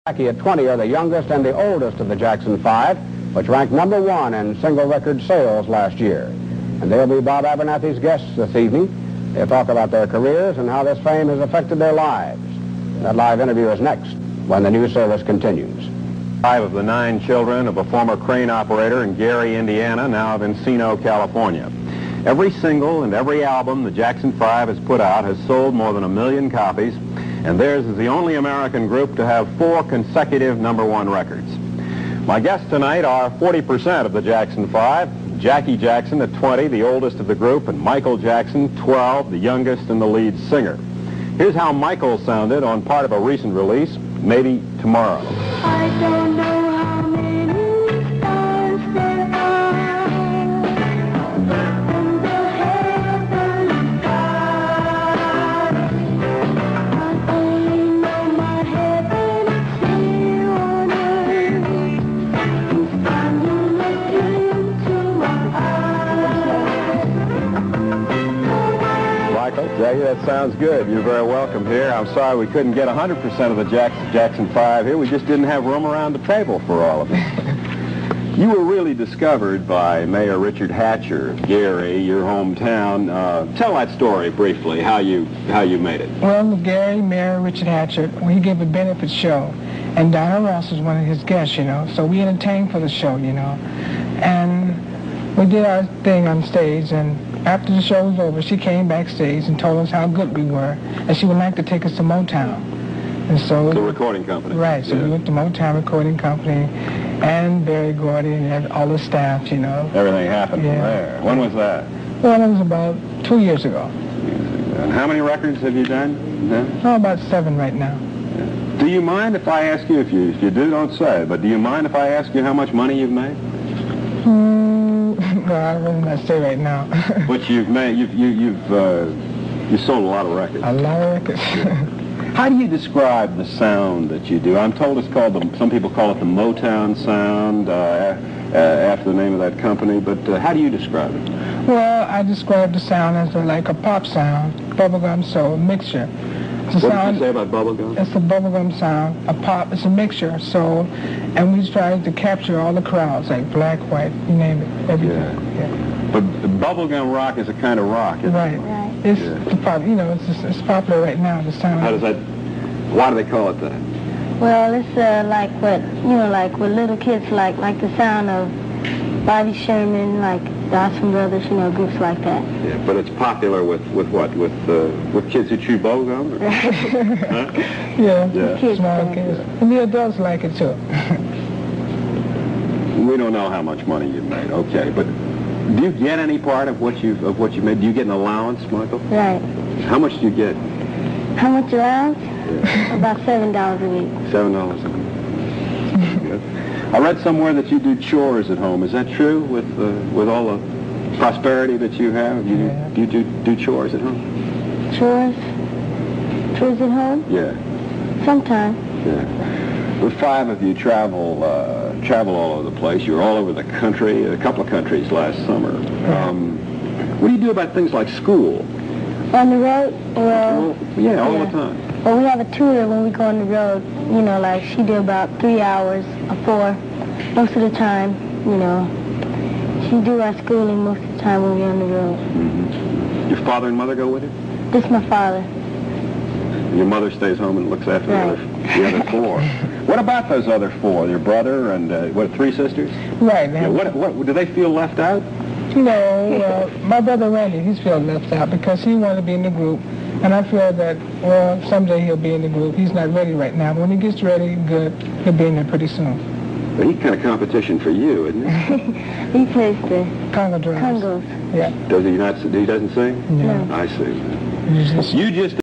Jackie at 20 are the youngest and the oldest of the Jackson 5, which ranked #1 in single record sales last year. And they'll be Bob Abernathy's guests this evening. They'll talk about their careers and how this fame has affected their lives. That live interview is next when the news service continues. 5 of the 9 children of a former crane operator in Gary, Indiana, now of Encino, California. Every single and every album the Jackson 5 has put out has sold more than 1 million copies, and theirs is the only American group to have 4 consecutive #1 records. My guests tonight are 40% of the Jackson 5, Jackie Jackson at 20, the oldest of the group, and Michael Jackson, 12, the youngest and the lead singer. Here's how Michael sounded on part of a recent release, Maybe Tomorrow. I don't know how many stars there are in the heavenly sky. I only know my heaven is here on earth. It's time to look into my eyes. Michael, Jackie, that sounds good. You're very welcome here. I'm sorry we couldn't get 100% of the Jackson 5 here. We just didn't have room around the table for all of them. You were really discovered by Mayor Richard Hatcher of Gary, your hometown. Tell that story briefly, how you made it. Well, Gary, Mayor Richard Hatcher, he gave a benefit show, and Donna Ross was one of his guests, you know, so we entertained for the show, you know, and we did our thing on stage, and after the show was over, she came backstage and told us how good we were, and she would like to take us to Motown. And so the recording company. Right, so we went to Motown Recording Company, and Barry Gordy and all the staff, you know. Everything happened from there. When was that? Well, it was about 2 years ago. And how many records have you done? Oh, about 7 right now. Do you mind if I ask you, if you do, don't say, but do you mind if I ask you how much money you've made? Well, I will not say right now. But you've made, you sold a lot of records. A lot of records. How do you describe the sound that you do? I'm told it's called, some people call it the Motown sound, after the name of that company, but how do you describe it? Well, I describe the sound as like a pop sound, bubblegum soul mixture. What did you say about bubblegum? It's a bubblegum sound, a pop, it's a mixture, soul, and we try to capture all the crowds, like black, white, you name it, everything. Yeah. But bubblegum rock is a kind of rock, isn't it? Right. It's the pop, you know, it's popular right now, the sound. How does that, why do they call it that? Well, it's like what, you know, like what little kids like the sound of Bobby Sherman, like the Osmond Brothers, you know, groups like that. Yeah, but it's popular with what? With kids who chew bubblegum? Huh? Yeah, small kids. Yeah. And the adults like it too. We don't know how much money you've made, okay, but do you get any part of what you've made? Do you get an allowance, Michael? Right. How much do you get? How much allowance? Yeah. About $7 a week. $7 a week. Good. I read somewhere that you do chores at home. Is that true with all the prosperity that you have? Do you do chores at home? Chores? Chores at home? Yeah. Sometimes. Yeah. The 5 of you travel all over the place. You're all over the country, a couple of countries last summer. What do you do about things like school? On the road? Well, yeah, all the time. Well, we have a tutor when we go on the road. You know, like she do about 3 hours or 4 most of the time. You know, she do our schooling most of the time when we're on the road. Mm-hmm. Your father and mother go with you? This is my father. Your mother stays home and looks after the other 4. What about those other 4? Your brother and 3 sisters? Right. Yeah, what do they feel left out? No, my brother Randy, he's feeling left out because he wanted to be in the group, and I feel that, well, someday he'll be in the group. He's not ready right now, but when he gets ready, good, he'll be in there pretty soon. Well, he's kind of competition for you, isn't he? He plays the Congo drums. congos. Yeah. Does he not? He doesn't sing? No. I see. You just